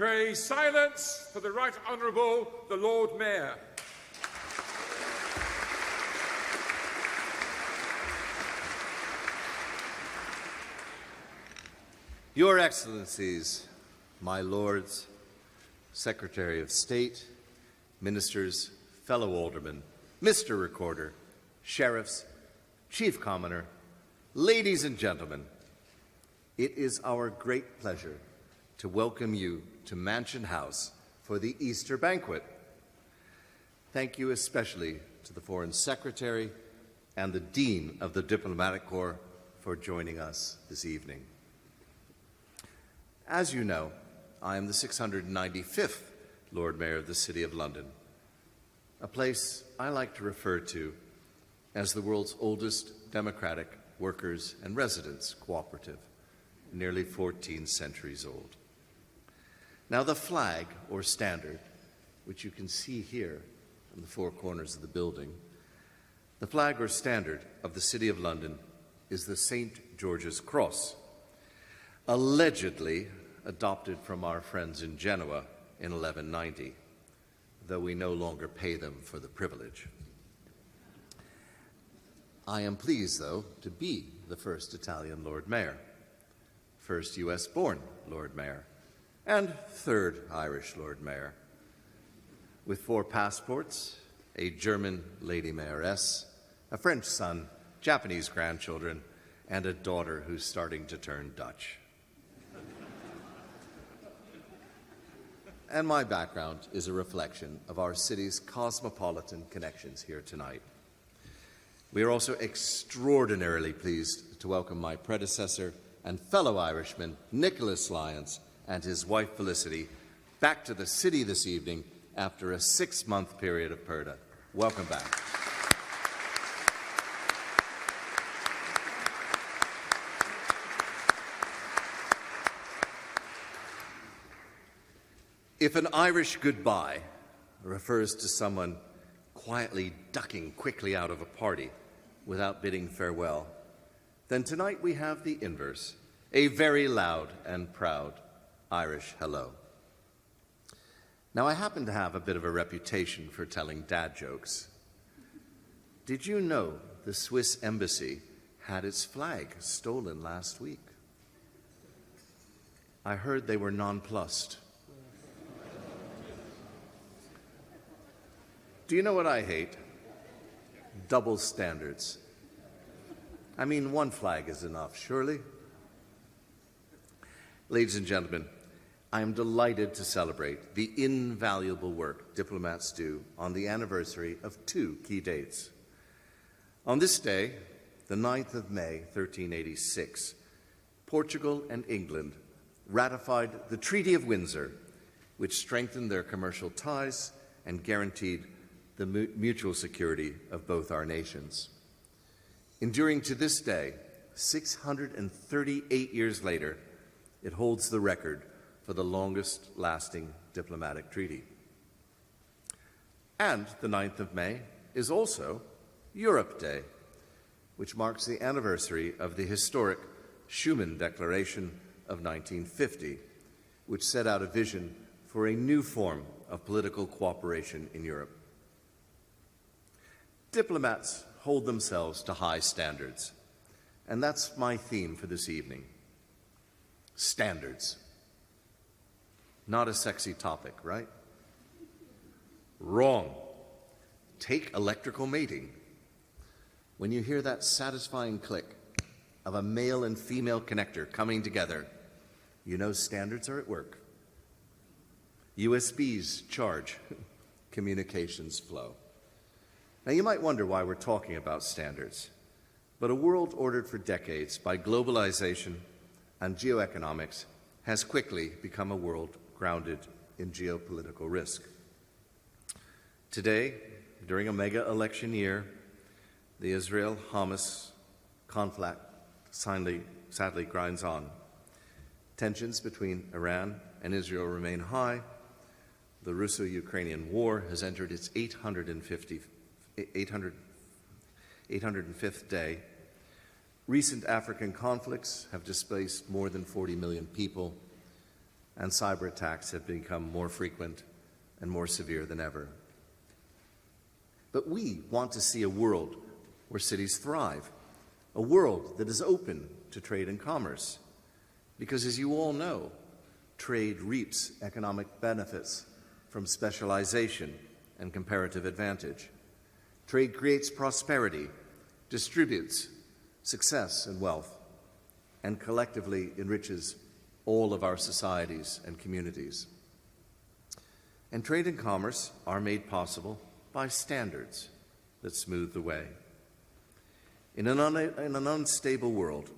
Pray silence for the Right Honourable the Lord Mayor. Your Excellencies, my Lords, Secretary of State, Ministers, fellow Aldermen, Mr. Recorder, Sheriffs, Chief Commoner, ladies and gentlemen, it is our great pleasure to welcome you to Mansion House for the Easter Banquet. Thank you especially to the Foreign Secretary and the Dean of the Diplomatic Corps for joining us this evening. As you know, I am the 695th Lord Mayor of the City of London, a place I like to refer to as the world's oldest democratic workers' and residents' cooperative, nearly 14 centuries old. Now, the flag, or standard, which you can see here in the four corners of the building, the flag or standard of the City of London is the St. George's Cross, allegedly adopted from our friends in Genoa in 1190, though we no longer pay them for the privilege. I am pleased, though, to be the first Italian Lord Mayor, first US-born Lord Mayor, and third Irish Lord Mayor, with 4 passports, a German Lady Mayoress, a French son, Japanese grandchildren, and a daughter who's starting to turn Dutch. And my background is a reflection of our city's cosmopolitan connections here tonight. We are also extraordinarily pleased to welcome my predecessor and fellow Irishman, Nicholas Lyons, and his wife Felicity, back to the city this evening after a 6-month period of purdah. Welcome back. If an Irish goodbye refers to someone quietly ducking quickly out of a party without bidding farewell, then tonight we have the inverse, a very loud and proud Irish hello. Now, I happen to have a bit of a reputation for telling dad jokes. Did you know the Swiss embassy had its flag stolen last week? I heard they were nonplussed. Do you know what I hate? Double standards. I mean, one flag is enough, surely? Ladies and gentlemen, I am delighted to celebrate the invaluable work diplomats do on the anniversary of 2 key dates. On this day, the 9th of May, 1386, Portugal and England ratified the Treaty of Windsor, which strengthened their commercial ties and guaranteed the mutual security of both our nations. Enduring to this day, 638 years later, it holds the record for the longest-lasting diplomatic treaty. And the 9th of May is also Europe Day, which marks the anniversary of the historic Schuman Declaration of 1950, which set out a vision for a new form of political cooperation in Europe. Diplomats hold themselves to high standards, and that's my theme for this evening. Standards. Not a sexy topic, right? Wrong. Take electrical mating. When you hear that satisfying click of a male and female connector coming together, you know standards are at work. USBs charge, communications flow. Now, you might wonder why we're talking about standards, but a world ordered for decades by globalization and geoeconomics has quickly become a world grounded in geopolitical risk. Today, during a mega election year, the Israel-Hamas conflict sadly grinds on. Tensions between Iran and Israel remain high. The Russo-Ukrainian war has entered its 805th day. Recent African conflicts have displaced more than 40 million people, and cyber attacks have become more frequent and more severe than ever. But we want to see a world where cities thrive, a world that is open to trade and commerce. Because as you all know, trade reaps economic benefits from specialization and comparative advantage. Trade creates prosperity, distributes success and wealth, and collectively enriches all of our societies and communities. And trade and commerce are made possible by standards that smooth the way. In an unstable world,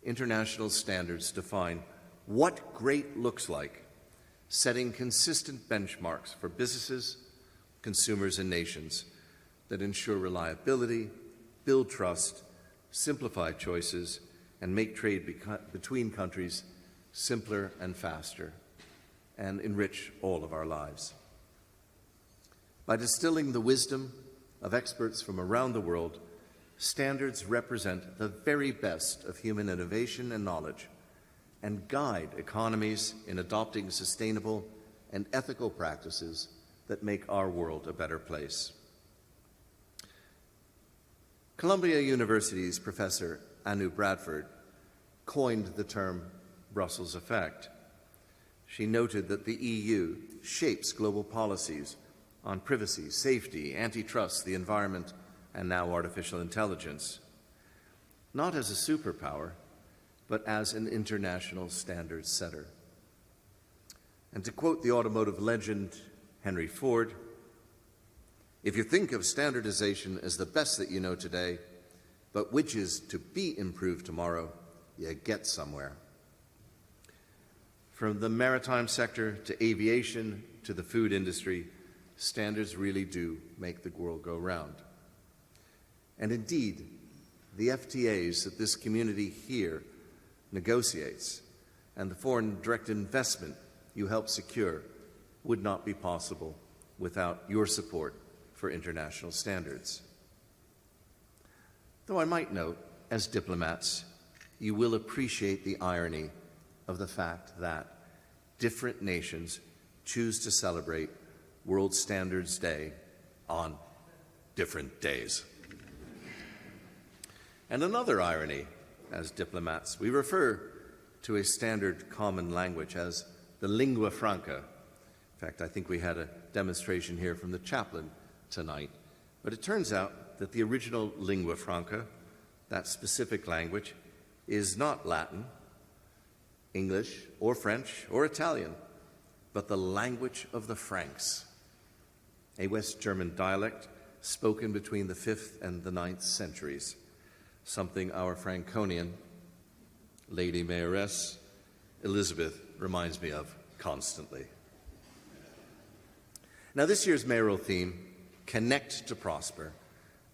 international standards define what great looks like, setting consistent benchmarks for businesses, consumers, and nations that ensure reliability, build trust, simplify choices, and make trade between countries simpler and faster, and enrich all of our lives. By distilling the wisdom of experts from around the world, standards represent the very best of human innovation and knowledge, and guide economies in adopting sustainable and ethical practices that make our world a better place. Columbia University's Professor Anu Bradford coined the term Brussels effect. She noted that the EU shapes global policies on privacy, safety, antitrust, the environment, and now artificial intelligence, not as a superpower, but as an international standards setter. And to quote the automotive legend Henry Ford, "If you think of standardization as the best that you know today, but which is to be improved tomorrow, you get somewhere." From the maritime sector to aviation to the food industry, standards really do make the world go round. And indeed, the FTAs that this community here negotiates and the foreign direct investment you help secure would not be possible without your support for international standards. Though I might note, as diplomats, you will appreciate the irony of the fact that different nations choose to celebrate World Standards Day on different days. And another irony, as diplomats, we refer to a standard common language as the lingua franca. In fact, I think we had a demonstration here from the chaplain tonight. But it turns out that the original lingua franca, that specific language, is not Latin, English, or French, or Italian, but the language of the Franks, a West German dialect spoken between the 5th and the 9th centuries, something our Franconian Lady Mayoress Elizabeth reminds me of constantly. Now, this year's mayoral theme, Connect to Prosper,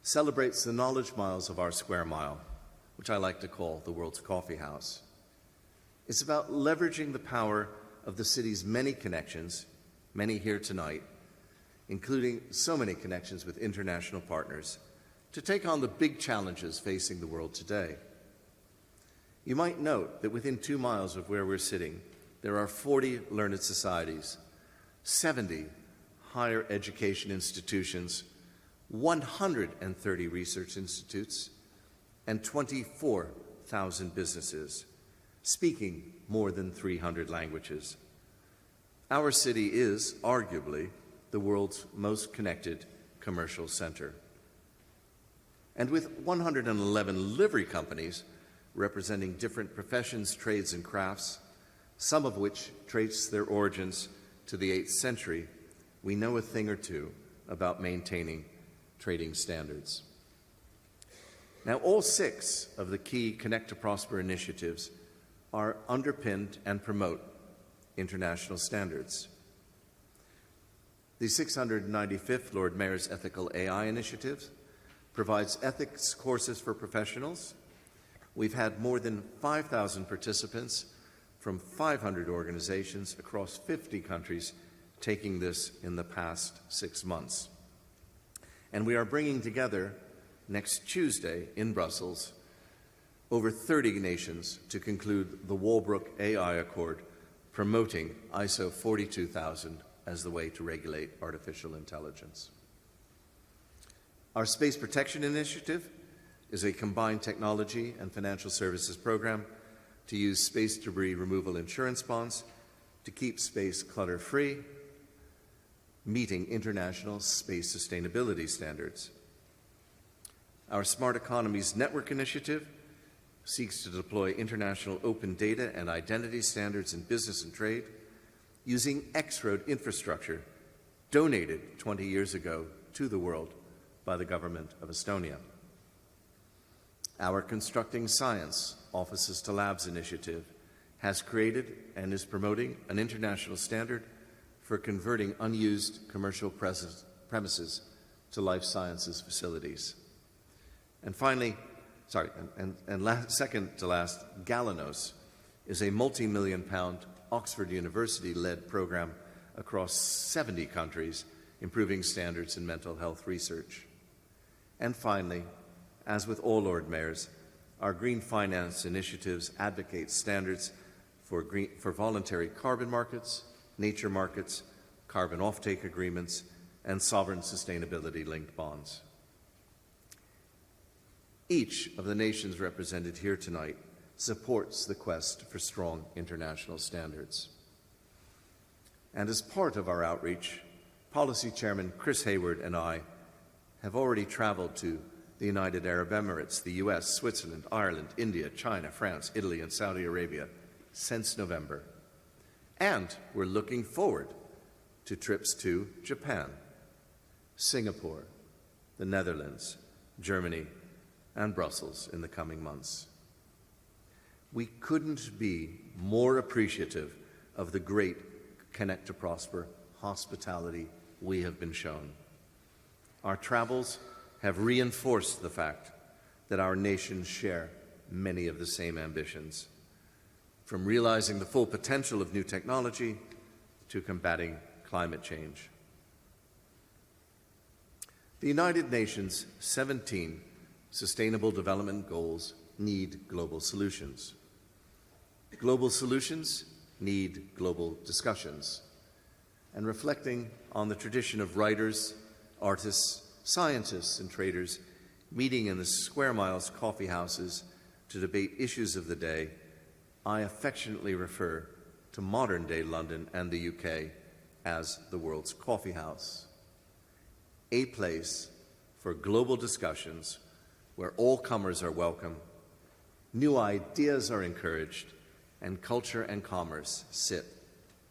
celebrates the knowledge miles of our square mile, which I like to call the world's coffee house. It's about leveraging the power of the city's many connections, many here tonight, including so many connections with international partners, to take on the big challenges facing the world today. You might note that within 2 miles of where we're sitting, there are 40 learned societies, 70 higher education institutions, 130 research institutes, and 24,000 businesses, speaking more than 300 languages. Our city is arguably the world's most connected commercial center. And with 111 livery companies representing different professions, trades, and crafts, some of which trace their origins to the 8th century, we know a thing or two about maintaining trading standards. Now, all 6 of the key Connect to Prosper initiatives are underpinned and promote international standards. The 695th Lord Mayor's Ethical AI Initiative provides ethics courses for professionals. We've had more than 5,000 participants from 500 organizations across 50 countries taking this in the past 6 months. And we are bringing together next Tuesday in Brussels over 30 nations to conclude the Walbrook AI Accord promoting ISO 42000 as the way to regulate artificial intelligence. Our Space Protection Initiative is a combined technology and financial services program to use space debris removal insurance bonds to keep space clutter-free, meeting international space sustainability standards. Our Smart Economies Network Initiative seeks to deploy international open data and identity standards in business and trade using X-Road infrastructure donated 20 years ago to the world by the government of Estonia. Our Constructing Science Offices to Labs initiative has created and is promoting an international standard for converting unused commercial premises to life sciences facilities. And finally, second to last, Galanos is a multi-million-pound Oxford University-led program across 70 countries, improving standards in mental health research. And finally, as with all Lord Mayors, our green finance initiatives advocate standards for voluntary carbon markets, nature markets, carbon offtake agreements, and sovereign sustainability-linked bonds. Each of the nations represented here tonight supports the quest for strong international standards. And as part of our outreach, Policy Chairman Chris Hayward and I have already traveled to the United Arab Emirates, the US, Switzerland, Ireland, India, China, France, Italy, and Saudi Arabia since November. And we're looking forward to trips to Japan, Singapore, the Netherlands, Germany, and Brussels in the coming months. We couldn't be more appreciative of the great Connect to Prosper hospitality we have been shown. Our travels have reinforced the fact that our nations share many of the same ambitions, from realizing the full potential of new technology to combating climate change. The United Nations' 17 Sustainable Development Goals need global solutions. Global solutions need global discussions. And reflecting on the tradition of writers, artists, scientists, and traders meeting in the Square Miles coffee houses to debate issues of the day, I affectionately refer to modern-day London and the UK as the world's coffee house, a place for global discussions where all comers are welcome, new ideas are encouraged, and culture and commerce sit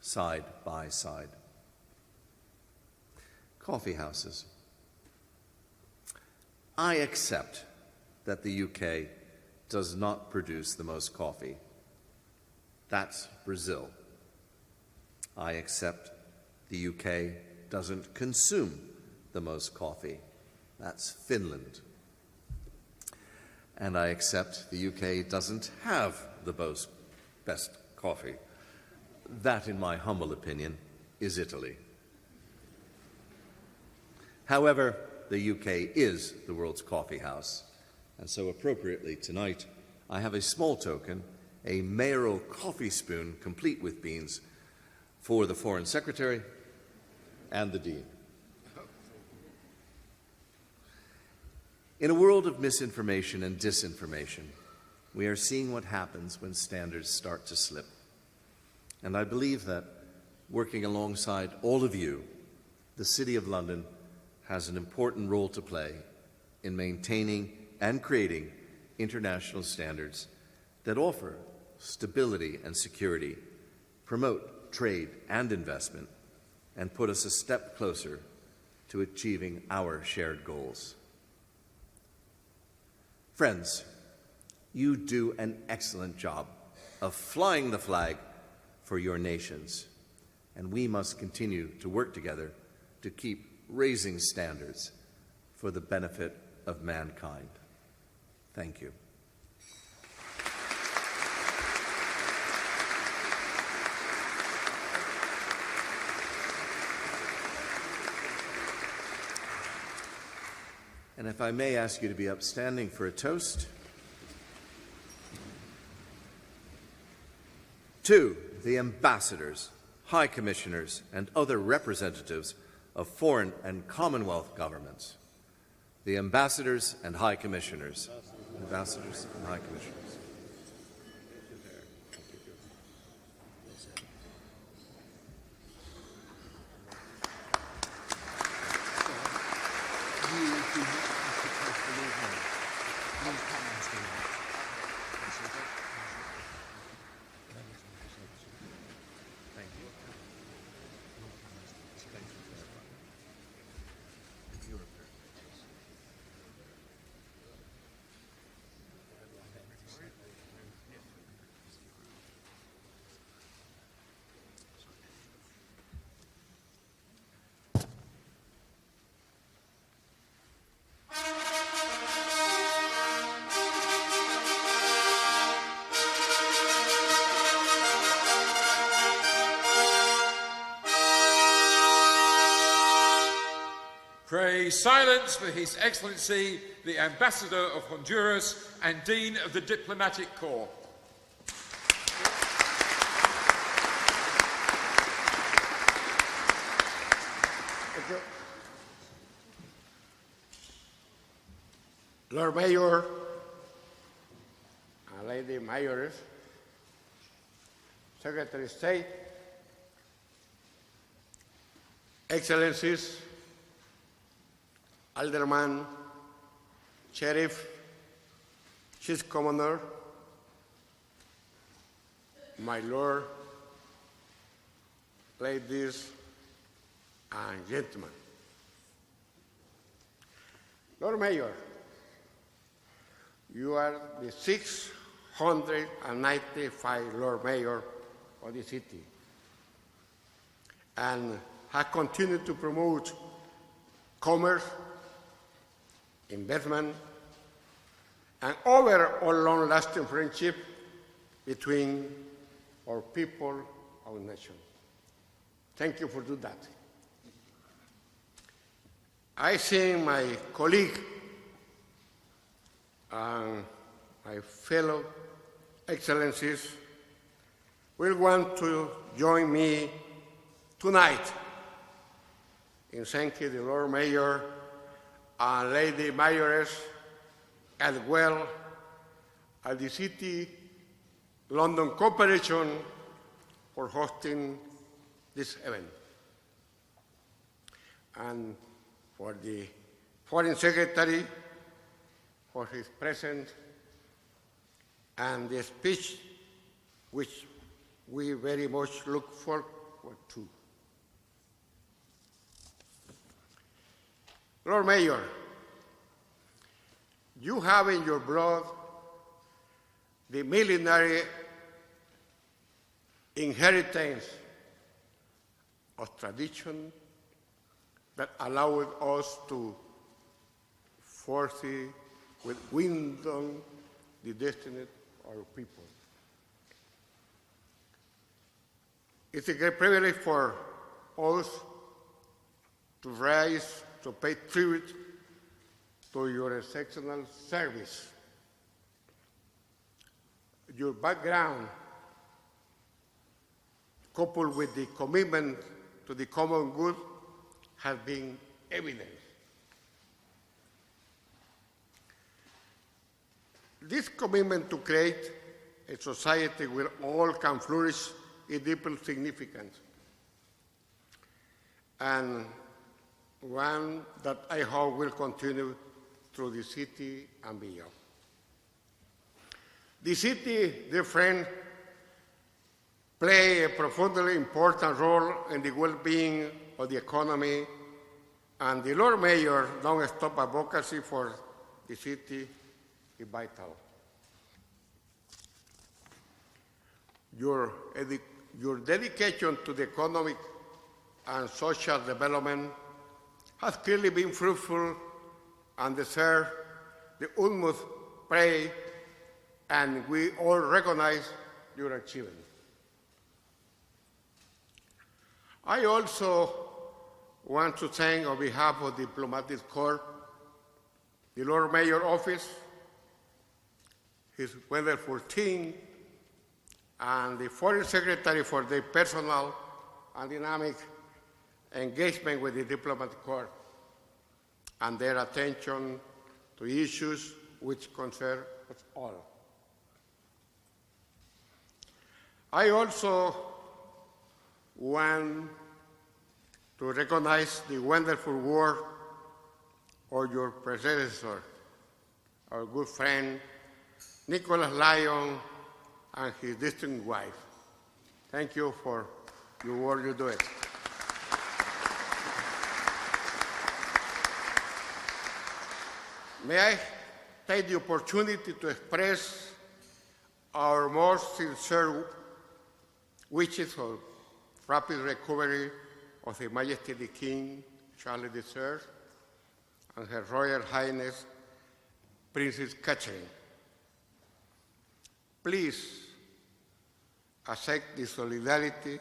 side by side. Coffee houses. I accept that the UK does not produce the most coffee. That's Brazil. I accept the UK doesn't consume the most coffee. That's Finland. And I accept the UK doesn't have the best coffee. That, in my humble opinion, is Italy. However, the UK is the world's coffee house, and so appropriately tonight, I have a small token, a mayoral coffee spoon complete with beans for the Foreign Secretary and the Dean. In a world of misinformation and disinformation, we are seeing what happens when standards start to slip. And I believe that working alongside all of you, the City of London has an important role to play in maintaining and creating international standards that offer stability and security, promote trade and investment, and put us a step closer to achieving our shared goals. Friends, you do an excellent job of flying the flag for your nations, and we must continue to work together to keep raising standards for the benefit of mankind. Thank you. And if I may ask you to be upstanding for a toast. To the ambassadors, high commissioners, and other representatives of foreign and Commonwealth governments. The ambassadors and high commissioners. Ambassadors and high commissioners. Pray silence for His Excellency, the Ambassador of Honduras and Dean of the Diplomatic Corps. Thank you. Lord Mayor, and Lady Mayors, Secretary of State, Excellencies, Alderman, Sheriff, Chief Commoner, my Lord, ladies and gentlemen. Lord Mayor, you are the 695 Lord Mayor of the city and have continued to promote commerce, investment, and overall long-lasting friendship between our people, our nation. Thank you for doing that. I think my colleague and my fellow excellencies will want to join me tonight in thanking the Lord Mayor and Lady Mayors, as well as the City London Corporation for hosting this event, and for the Foreign Secretary for his presence and the speech which we very much look forward to. Lord Mayor, you have in your blood the millenary inheritance of tradition that allowed us to foresee with wisdom the destiny of our people. It's a great privilege for us to rise to pay tribute to your exceptional service. Your background, coupled with the commitment to the common good, has been evident. This commitment to create a society where all can flourish is deeply significant, and one that I hope will continue through the city and beyond. The city, dear friend, plays a profoundly important role in the well-being of the economy, and the Lord Mayor's non-stop advocacy for the city is vital. Your dedication to the economic and social development has clearly been fruitful and deserves the utmost praise, and we all recognize your achievement. I also want to thank, on behalf of the Diplomatic Corps, the Lord Mayor Office, his wonderful team, and the Foreign Secretary for their personal and dynamic engagement with the diplomatic corps and their attention to issues which concern us all. I also want to recognize the wonderful work of your predecessor, our good friend Nicholas Lyon and his distinguished wife. Thank you for your work you do it. May I take the opportunity to express our most sincere wishes of rapid recovery of His Majesty the King Charles III and Her Royal Highness Princess Catherine. Please accept the solidarity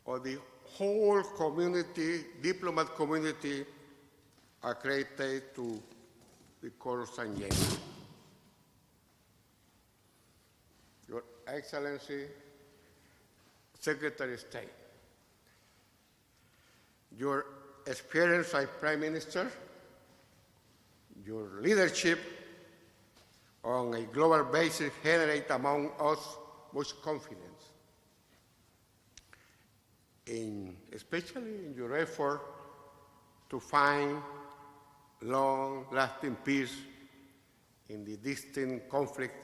of the whole community, diplomat community, accredited to the Court of St. James. Your Excellency, Secretary of State, your experience as Prime Minister, your leadership on a global basis generate among us much confidence, especially in your effort to find long-lasting peace in the distant conflict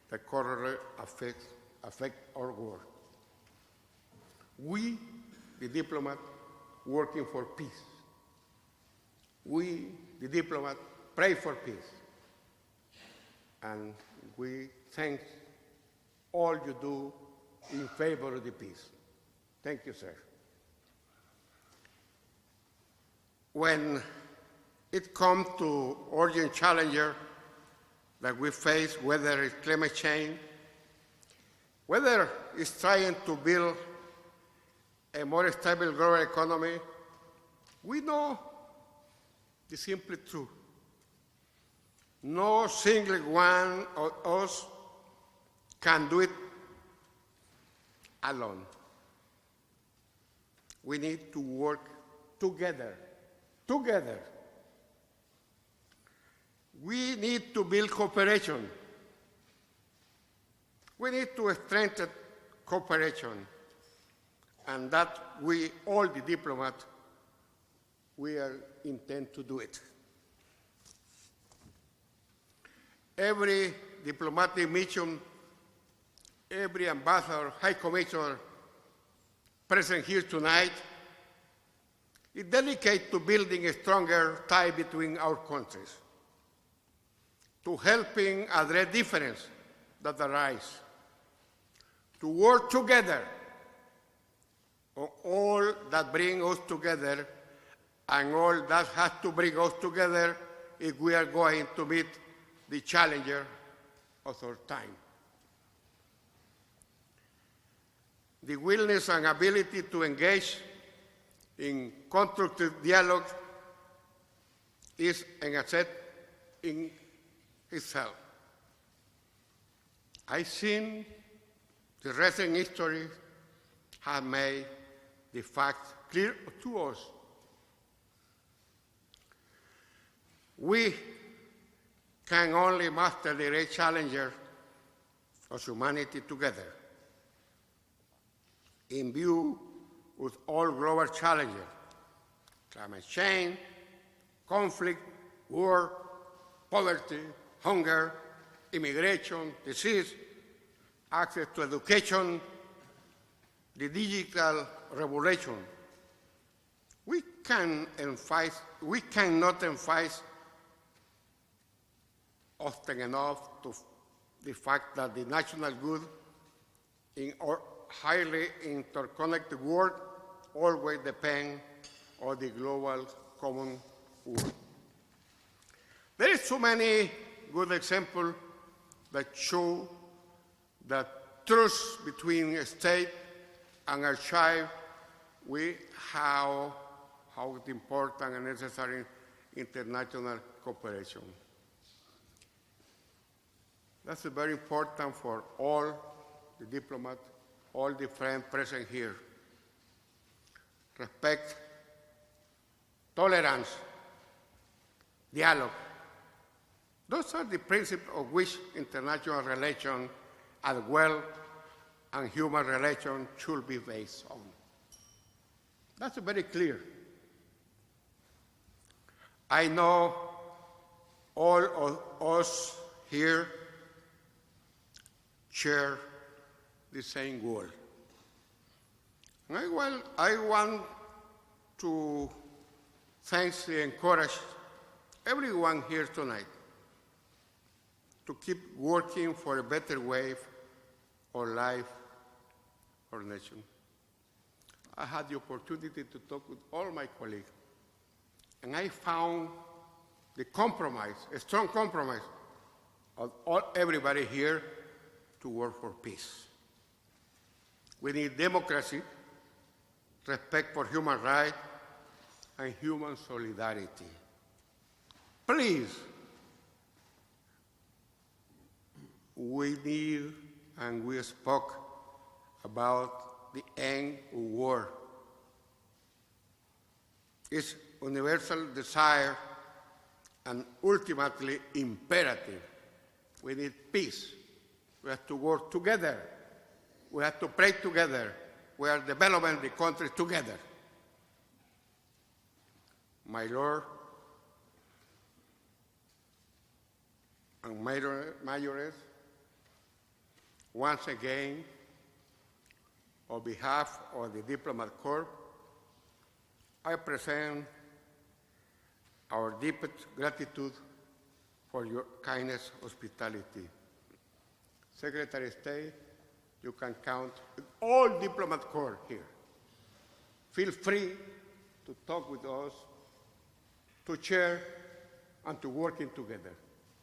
that currently affect our world. We, the diplomats, working for peace. We, the diplomats, pray for peace. And we thank all you do in favor of the peace. Thank you, sir. When it comes to urgent challenges that we face, whether it's climate change, whether it's trying to build a more stable global economy, we know the simple truth. No single one of us can do it alone. We need to work together. Together. We need to build cooperation. We need to strengthen cooperation. And that we, all the diplomats, we intend to do it. Every diplomatic mission, every ambassador, high commissioner present here tonight is dedicated to building a stronger tie between our countries, to helping address differences that arise, to work together on all that brings us together and all that has to bring us together if we are going to meet the challenger of our time. The willingness and ability to engage in constructive dialogue is an asset in itself. I think the recent history has made the facts clear to us. We can only master the great challenger of humanity together. In view with all global challenges, climate change, conflict, war, poverty, hunger, immigration, disease, access to education, the digital revolution, we cannot emphasize often enough to the fact that the national good in our highly interconnected world always depend on the global common good. There is so many good examples that show that trust between a state and a child, how important and necessary international cooperation. That's very important for all the diplomat, all the friends present here. Respect, tolerance, dialogue. Those are the principles of which international relations as well and human relations should be based on. That's very clear. I know all of us here share the same goal. And I want to thank and encourage everyone here tonight to keep working for a better way of life or nation. I had the opportunity to talk with all my colleagues, and I found the compromise, a strong compromise of everybody here to work for peace. We need democracy, respect for human rights, and human solidarity. Please, we need, and we spoke about the end of war. It's universal desire and ultimately imperative. We need peace. We have to work together. We have to pray together. We are developing the country together. My Lord and Mayores, once again, on behalf of the Diplomat Corps, I present our deepest gratitude for your kindness, hospitality. Secretary of State, you can count with all Diplomat Corps here. Feel free to talk with us, to share, and to working together.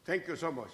Thank you so much.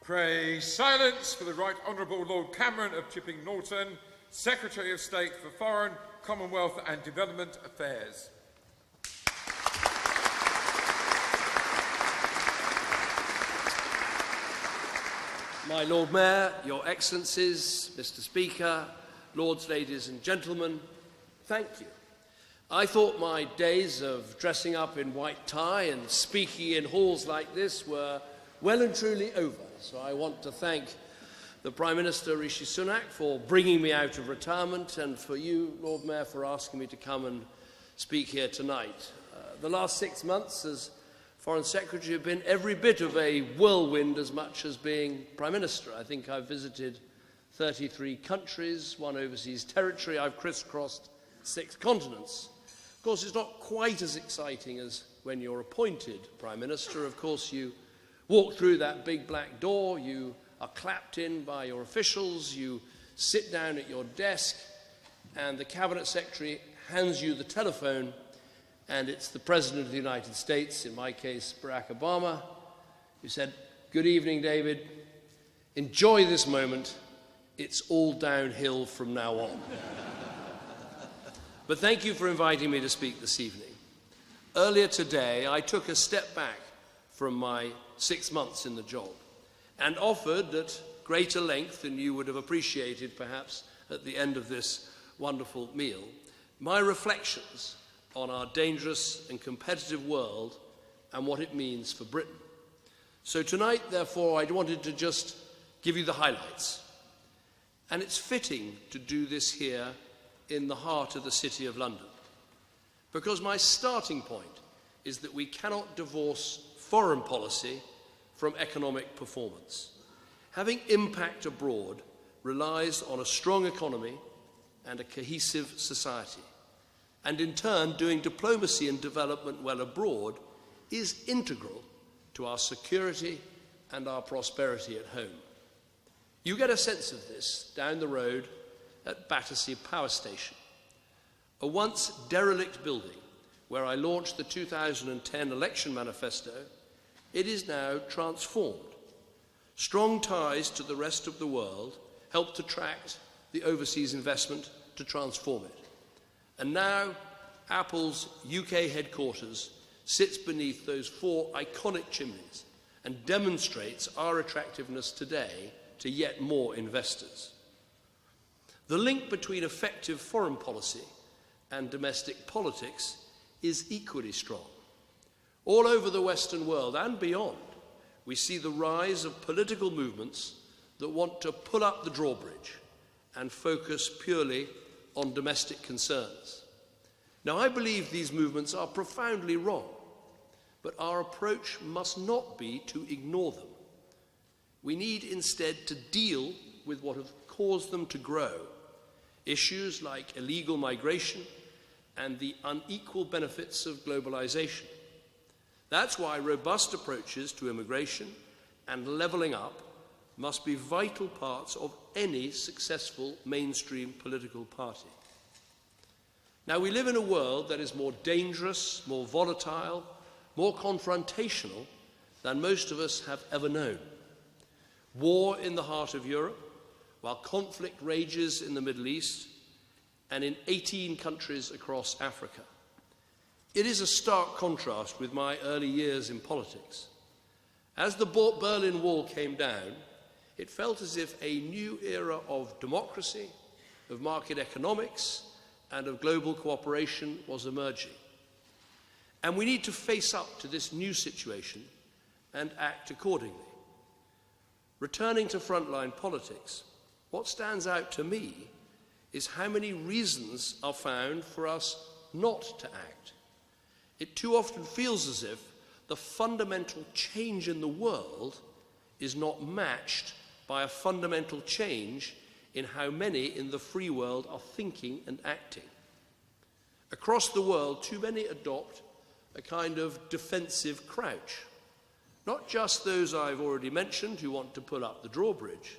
Pray silence for the Right Honourable Lord Cameron of Chipping Norton, Secretary of State for Foreign, Commonwealth and Development Affairs. My Lord Mayor, Your Excellencies, Mr. Speaker, Lords, Ladies and Gentlemen, thank you. I thought my days of dressing up in white tie and speaking in halls like this were well and truly over. So I want to thank the Prime Minister Rishi Sunak for bringing me out of retirement, and for you, Lord Mayor, for asking me to come and speak here tonight. The last 6 months as Foreign Secretary have been every bit of a whirlwind as much as being Prime Minister. I think I've visited 33 countries, 1 overseas territory. I've crisscrossed 6 continents. Of course, it's not quite as exciting as when you're appointed Prime Minister. Of course, you walk through that big black door, you are clapped in by your officials, you sit down at your desk, and the Cabinet Secretary hands you the telephone, and it's the President of the United States, in my case, Barack Obama, who said, "Good evening, David. Enjoy this moment. It's all downhill from now on." But thank you for inviting me to speak this evening. Earlier today, I took a step back from my 6 months in the job and offered at greater length than you would have appreciated perhaps at the end of this wonderful meal my reflections on our dangerous and competitive world and what it means for Britain. So tonight, therefore, I wanted to just give you the highlights. And it's fitting to do this here in the heart of the City of London, because my starting point is that we cannot divorce foreign policy from economic performance. Having impact abroad relies on a strong economy and a cohesive society. And in turn, doing diplomacy and development well abroad is integral to our security and our prosperity at home. You get a sense of this down the road at Battersea Power Station, a once derelict building where I launched the 2010 election manifesto. It is now transformed. Strong ties to the rest of the world helped attract the overseas investment to transform it. And now Apple's UK headquarters sits beneath those 4 iconic chimneys and demonstrates our attractiveness today to yet more investors. The link between effective foreign policy and domestic politics is equally strong. All over the Western world and beyond, we see the rise of political movements that want to pull up the drawbridge and focus purely on domestic concerns. Now, I believe these movements are profoundly wrong, but our approach must not be to ignore them. We need instead to deal with what have caused them to grow, issues like illegal migration and the unequal benefits of globalization. That's why robust approaches to immigration and levelling up must be vital parts of any successful mainstream political party. Now, we live in a world that is more dangerous, more volatile, more confrontational than most of us have ever known. War in the heart of Europe, while conflict rages in the Middle East and in 18 countries across Africa. It is a stark contrast with my early years in politics. As the Berlin Wall came down, it felt as if a new era of democracy, of market economics, and of global cooperation was emerging. And we need to face up to this new situation and act accordingly. Returning to frontline politics, what stands out to me is how many reasons are found for us not to act. It too often feels as if the fundamental change in the world is not matched by a fundamental change in how many in the free world are thinking and acting. Across the world, too many adopt a kind of defensive crouch. Not just those I've already mentioned who want to pull up the drawbridge,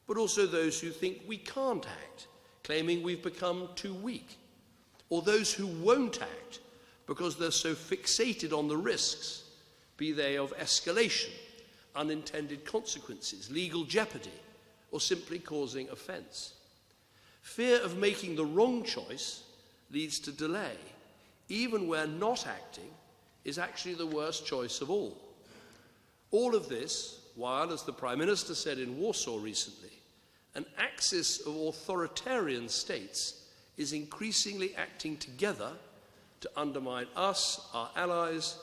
but also those who think we can't act, claiming we've become too weak, or those who won't act because they're so fixated on the risks, be they of escalation, unintended consequences, legal jeopardy, or simply causing offence. Fear of making the wrong choice leads to delay, even where not acting is actually the worst choice of all. All of this, while, as the Prime Minister said in Warsaw recently, an axis of authoritarian states is increasingly acting together to undermine us, our allies,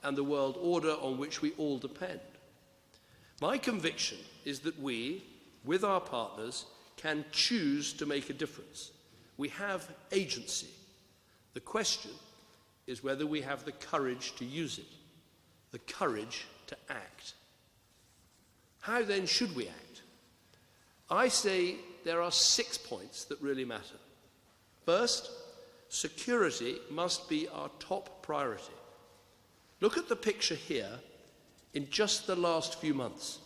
and the world order on which we all depend. My conviction is that we, with our partners, can choose to make a difference. We have agency. The question is whether we have the courage to use it, the courage to act. How then should we act? I say there are 6 points that really matter. First, security must be our top priority. Look at the picture here in just the last few months.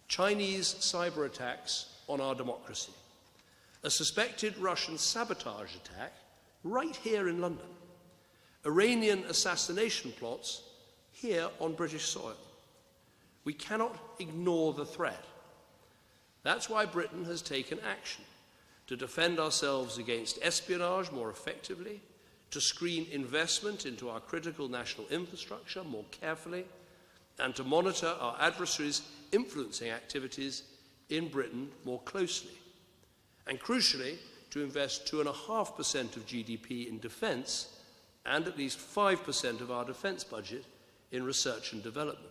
Chinese cyber attacks on our democracy. A suspected Russian sabotage attack right here in London. Iranian assassination plots here on British soil. We cannot ignore the threat. That's why Britain has taken action to defend ourselves against espionage more effectively, to screen investment into our critical national infrastructure more carefully, and to monitor our adversaries' influencing activities in Britain more closely. And crucially, to invest 2.5% of GDP in defence and at least 5% of our defence budget in research and development.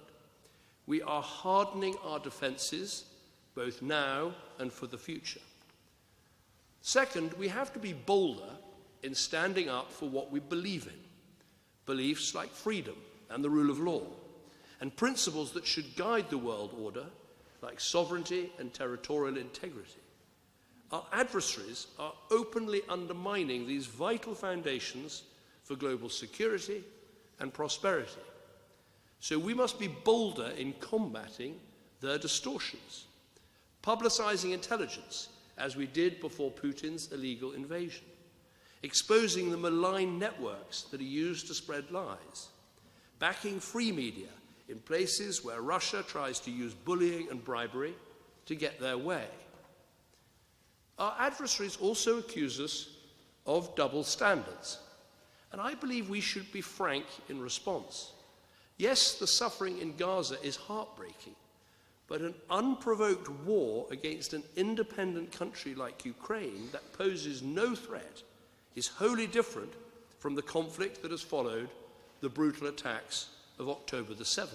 We are hardening our defences, both now and for the future. Second, we have to be bolder in standing up for what we believe in, beliefs like freedom and the rule of law, and principles that should guide the world order, like sovereignty and territorial integrity. Our adversaries are openly undermining these vital foundations for global security and prosperity. So we must be bolder in combating their distortions, publicizing intelligence, as we did before Putin's illegal invasion, exposing the malign networks that are used to spread lies, backing free media in places where Russia tries to use bullying and bribery to get their way. Our adversaries also accuse us of double standards, and I believe we should be frank in response. Yes, the suffering in Gaza is heartbreaking, but an unprovoked war against an independent country like Ukraine that poses no threat is wholly different from the conflict that has followed the brutal attacks of October the 7th.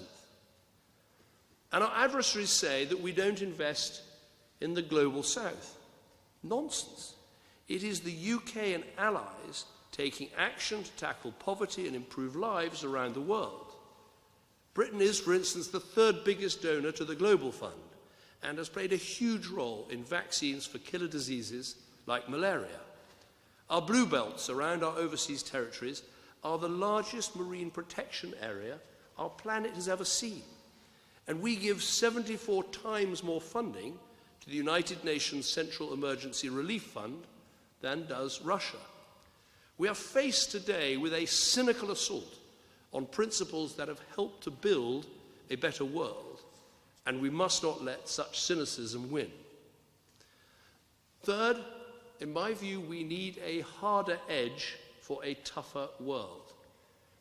And our adversaries say that we don't invest in the global south. Nonsense. It is the UK and allies taking action to tackle poverty and improve lives around the world. Britain is, for instance, the third biggest donor to the Global Fund and has played a huge role in vaccines for killer diseases like malaria. Our blue belts around our overseas territories are the largest marine protection area our planet has ever seen, and we give 74 times more funding to the United Nations Central Emergency Relief Fund than does Russia. We are faced today with a cynical assault on principles that have helped to build a better world, and we must not let such cynicism win. Third, in my view, we need a harder edge for a tougher world.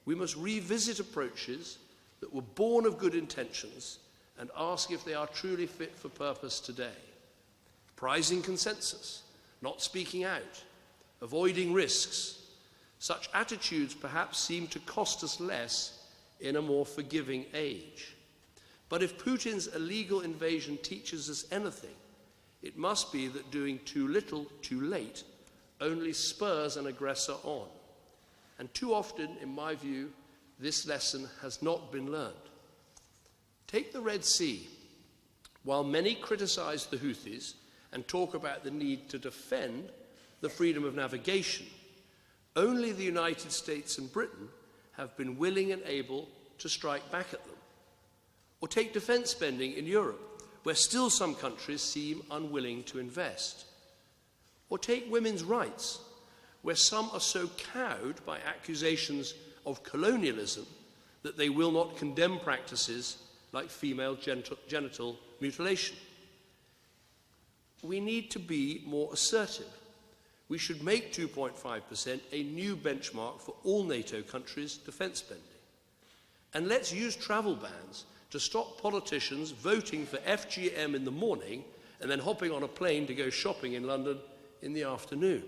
We must revisit approaches that were born of good intentions and ask if they are truly fit for purpose today. Prizing consensus, not speaking out, avoiding risks. Such attitudes perhaps seem to cost us less in a more forgiving age. But if Putin's illegal invasion teaches us anything, it must be that doing too little, too late, only spurs an aggressor on. And too often, in my view, this lesson has not been learned. Take the Red Sea. While many criticize the Houthis and talk about the need to defend the freedom of navigation, only the United States and Britain have been willing and able to strike back at them. Or take defence spending in Europe, where still some countries seem unwilling to invest. Or take women's rights, where some are so cowed by accusations of colonialism that they will not condemn practices like female genital mutilation. We need to be more assertive. We should make 2.5% a new benchmark for all NATO countries' defence spending. And let's use travel bans to stop politicians voting for FGM in the morning and then hopping on a plane to go shopping in London in the afternoon.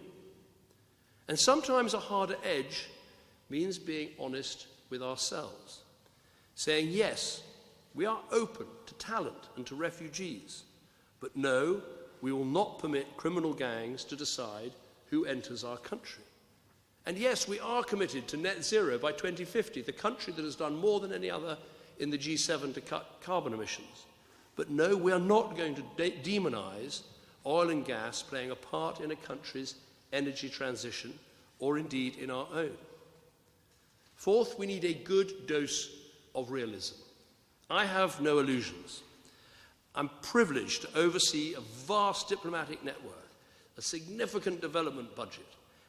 And sometimes a harder edge means being honest with ourselves, saying, yes, we are open to talent and to refugees, but no, we will not permit criminal gangs to decide who enters our country. And yes, we are committed to net zero by 2050, the country that has done more than any other in the G7 to cut carbon emissions. But no, we are not going to demonize oil and gas playing a part in a country's energy transition, or indeed in our own. Fourth, we need a good dose of realism. I have no illusions. I'm privileged to oversee a vast diplomatic network, a significant development budget,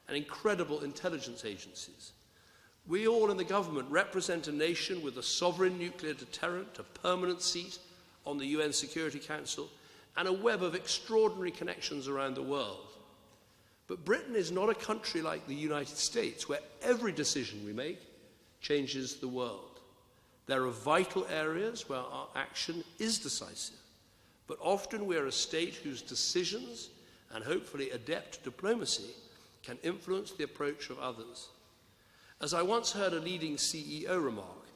and incredible intelligence agencies. We all in the government represent a nation with a sovereign nuclear deterrent, a permanent seat on the UN Security Council, and a web of extraordinary connections around the world. But Britain is not a country like the United States, where every decision we make changes the world. There are vital areas where our action is decisive, but often we are a state whose decisions and hopefully adept diplomacy can influence the approach of others. As I once heard a leading CEO remark,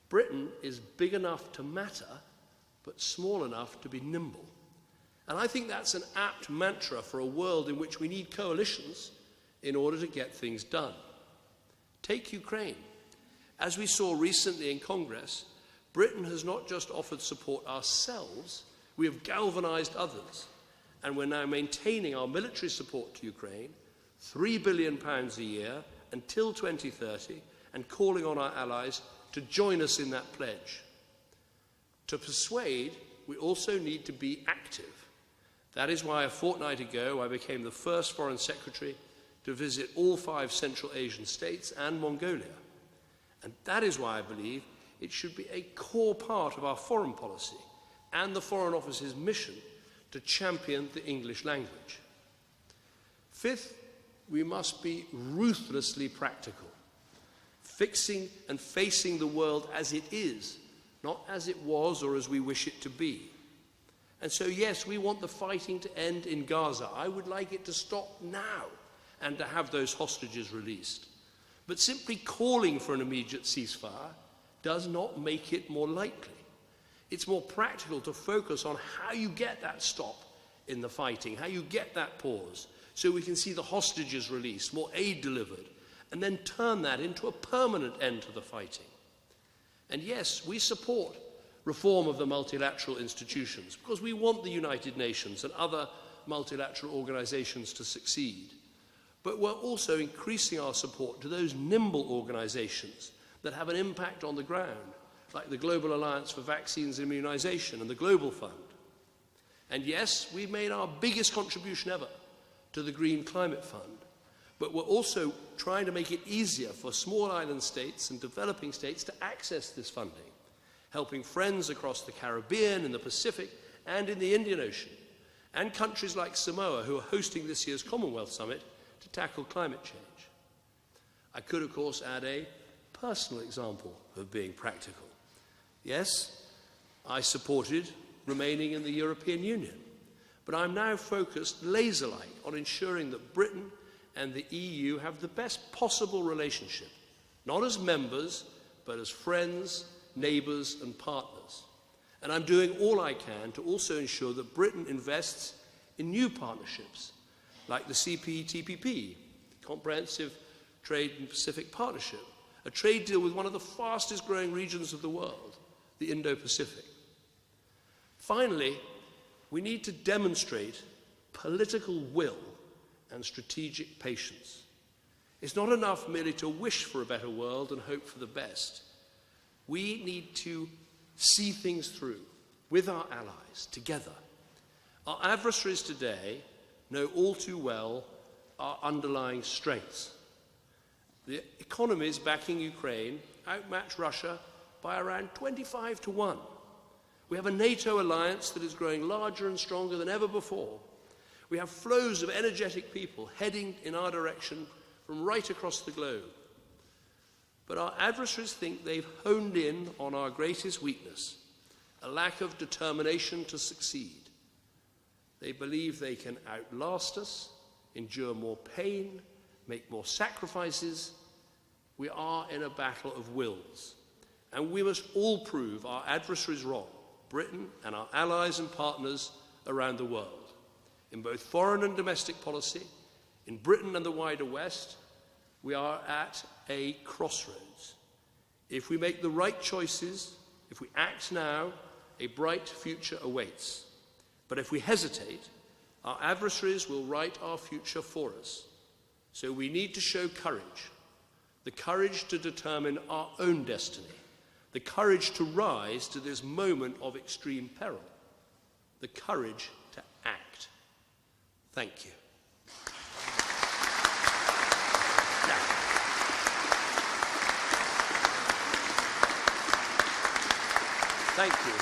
Britain is big enough to matter, but small enough to be nimble. And I think that's an apt mantra for a world in which we need coalitions in order to get things done. Take Ukraine. As we saw recently in Congress, Britain has not just offered support ourselves, we have galvanized others. And we're now maintaining our military support to Ukraine, £3 billion a year until 2030, and calling on our allies to join us in that pledge. To persuade, we also need to be active. That is why a fortnight ago I became the first Foreign Secretary to visit all 5 Central Asian states and Mongolia. And that is why I believe it should be a core part of our foreign policy and the Foreign Office's mission to champion the English language. Fifth, we must be ruthlessly practical, fixing and facing the world as it is, not as it was or as we wish it to be. And so, yes, we want the fighting to end in Gaza. I would like it to stop now and to have those hostages released. But simply calling for an immediate ceasefire does not make it more likely. It's more practical to focus on how you get that stop in the fighting, how you get that pause, so we can see the hostages released, more aid delivered, and then turn that into a permanent end to the fighting. And yes, we support reform of the multilateral institutions because we want the United Nations and other multilateral organizations to succeed. But we're also increasing our support to those nimble organizations that have an impact on the ground, like the Global Alliance for Vaccines and Immunization and the Global Fund. And yes, we've made our biggest contribution ever to the Green Climate Fund, but we're also trying to make it easier for small island states and developing states to access this funding, helping friends across the Caribbean, in the Pacific, and in the Indian Ocean, and countries like Samoa, who are hosting this year's Commonwealth Summit, to tackle climate change. I could, of course, add a personal example of being practical. Yes, I supported remaining in the European Union, but I'm now focused laser-like on ensuring that Britain and the EU have the best possible relationship, not as members, but as friends, neighbours and partners. And I'm doing all I can to also ensure that Britain invests in new partnerships, like the CPTPP, Comprehensive Trade and Pacific Partnership, a trade deal with one of the fastest growing regions of the world, the Indo-Pacific. Finally, we need to demonstrate political will and strategic patience. It's not enough merely to wish for a better world and hope for the best. We need to see things through with our allies, together. Our adversaries today know all too well our underlying strengths. The economies backing Ukraine outmatch Russia by around 25-1. We have a NATO alliance that is growing larger and stronger than ever before. We have flows of energetic people heading in our direction from right across the globe. But our adversaries think they've honed in on our greatest weakness, a lack of determination to succeed. They believe they can outlast us, endure more pain, make more sacrifices. We are in a battle of wills, and we must all prove our adversaries wrong, Britain and our allies and partners around the world, in both foreign and domestic policy, in Britain and the wider West. We are at a crossroads. If we make the right choices, if we act now, a bright future awaits. But if we hesitate, our adversaries will write our future for us. So we need to show courage, the courage to determine our own destiny, the courage to rise to this moment of extreme peril, the courage to act. Thank you. Thank you.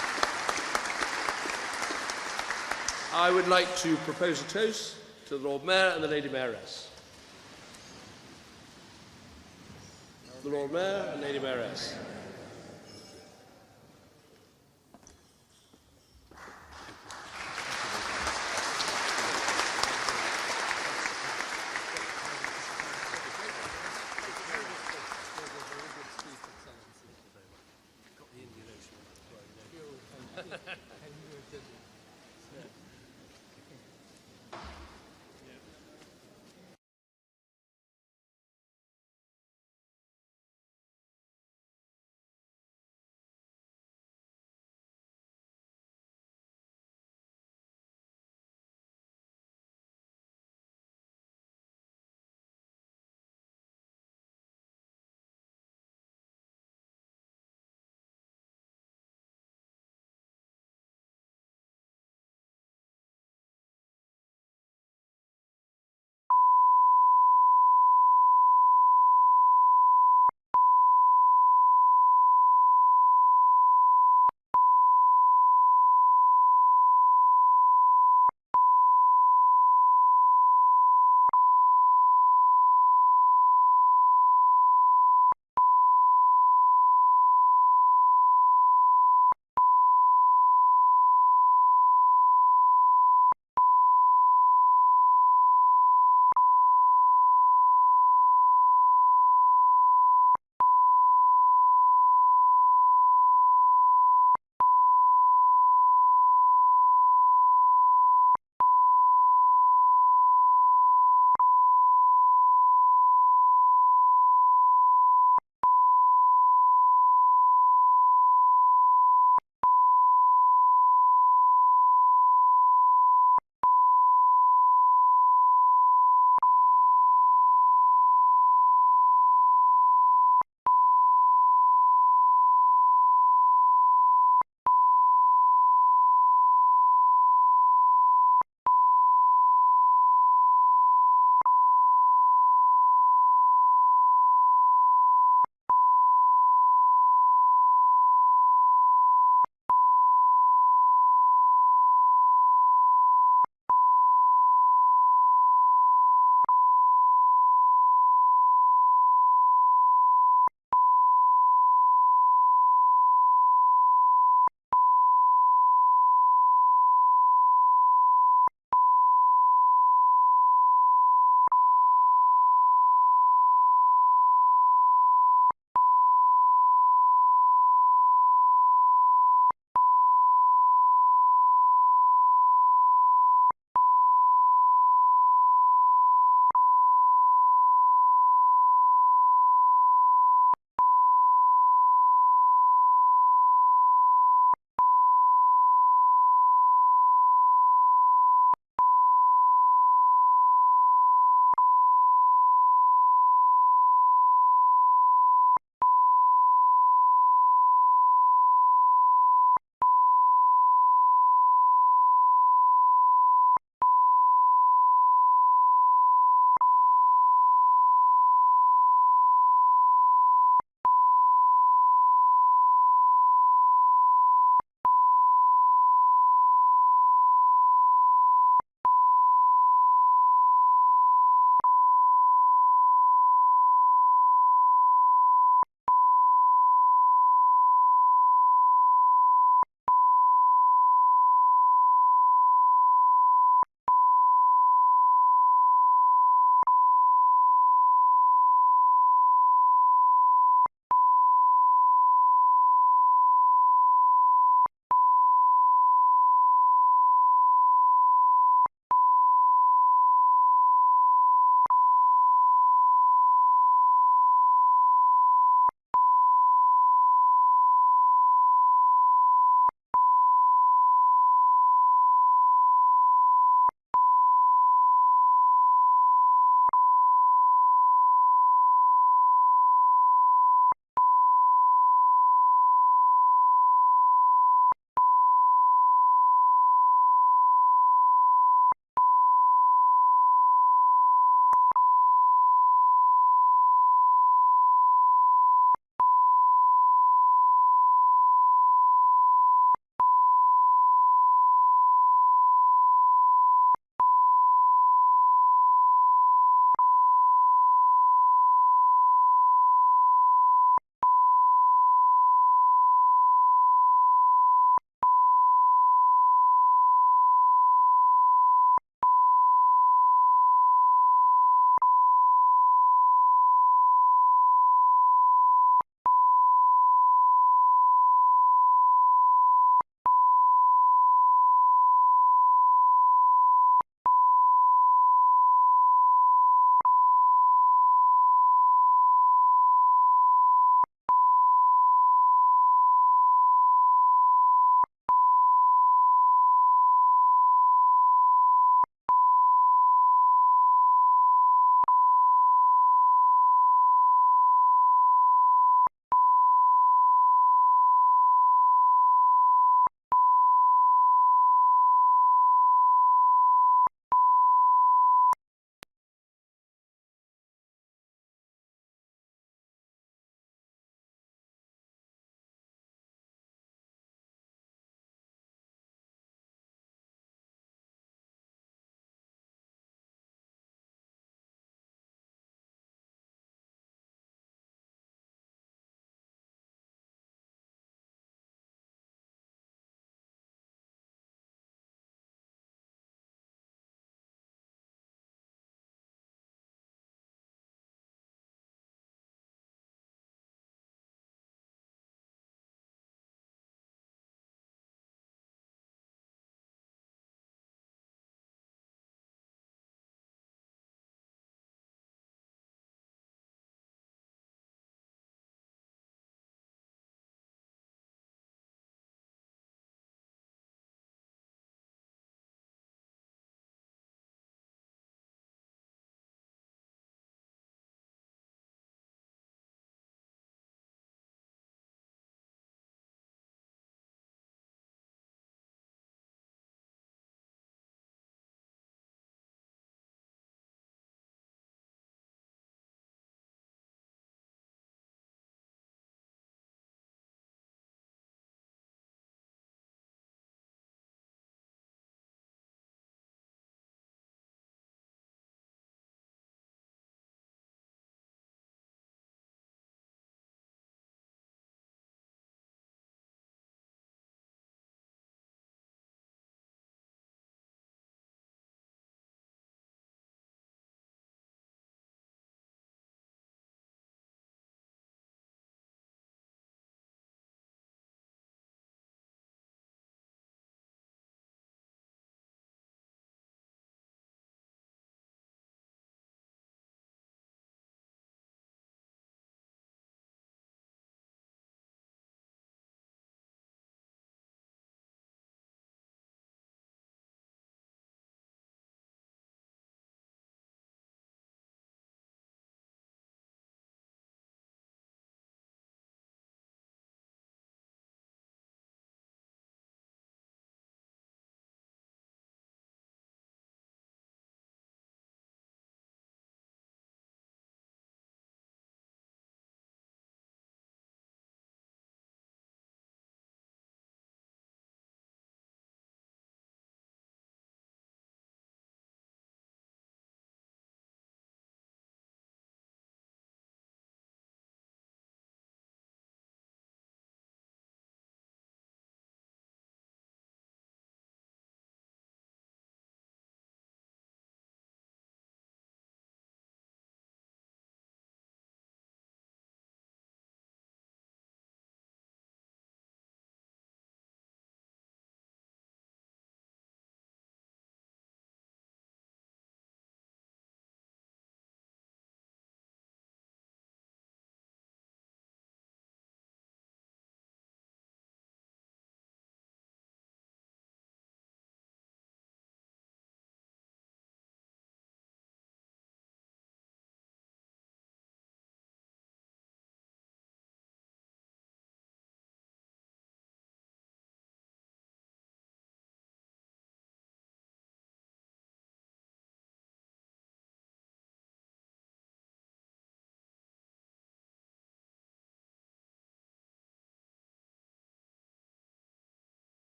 I would like to propose a toast to the Lord Mayor and the Lady Mayoress. The Lord Mayor and Lady Mayoress.